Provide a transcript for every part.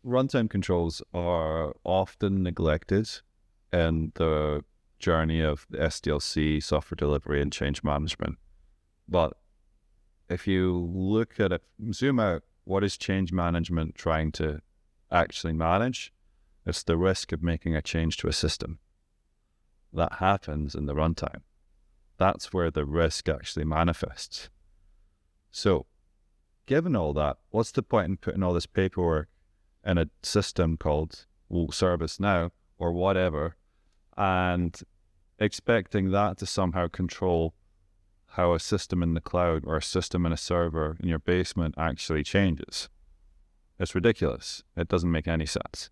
runtime controls are often neglected in the journey of the SDLC, software delivery, and change management. But if you look at it, zoom out, what is change management trying to actually manage? It's the risk of making a change to a system. That happens in the runtime. That's where the risk actually manifests. So, given all that, what's the point in putting all this paperwork in a system called ServiceNow or whatever, and expecting that to somehow control how a system in the cloud or a system in a server in your basement actually changes? It's ridiculous. It doesn't make any sense.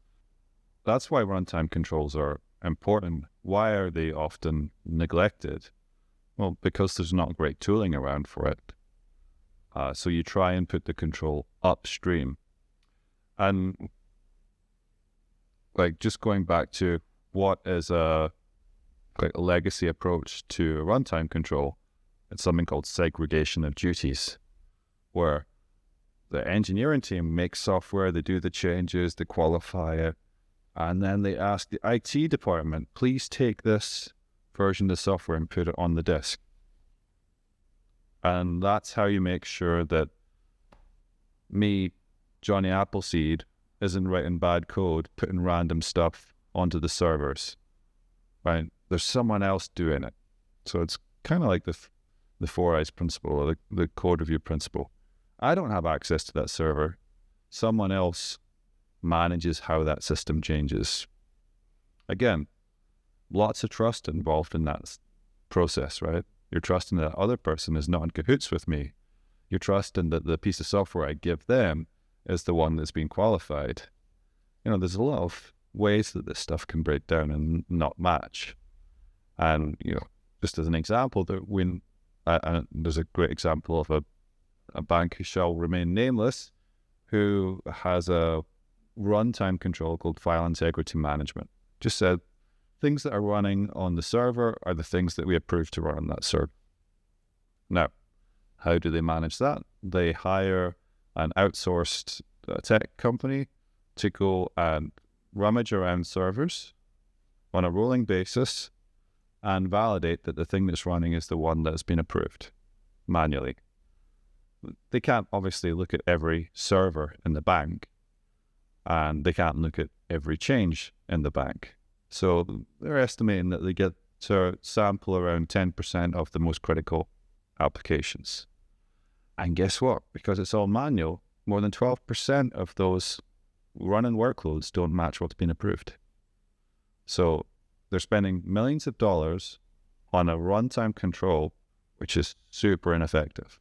That's why runtime controls are important. Why are they often neglected? Well, because there's not great tooling around for it. So you try and put the control upstream. And like just going back to what is a legacy approach to a runtime control, it's something called segregation of duties, where the engineering team makes software, they do the changes, they qualify it, and then they ask the IT department, please take this version of the software and put it on the disk. And that's how you make sure that me, Johnny Appleseed, isn't writing bad code, putting random stuff onto the servers, right? There's someone else doing it. So it's kind of like the 4 eyes principle, or the code review principle. I don't have access to that server. Someone else manages how that system changes. Again, lots of trust involved in that process, right? You're trusting that other person is not in cahoots with me. You're trusting that the piece of software I give them is the one that's been qualified. You know, there's a lot of ways that this stuff can break down and not match. And, you know, just as an example, that when there's a great example of a bank who shall remain nameless, who has a runtime control called file integrity management. Just said, things that are running on the server are the things that we approve to run on that server. Now, how do they manage that? They hire an outsourced tech company to go and rummage around servers on a rolling basis and validate that the thing that's running is the one that's been approved manually. They can't obviously look at every server in the bank, and they can't look at every change in the bank. So they're estimating that they get to sample around 10% of the most critical applications. And guess what? Because it's all manual, more than 12% of those running workloads don't match what's been approved. So they're spending millions of dollars on a runtime control, which is super ineffective.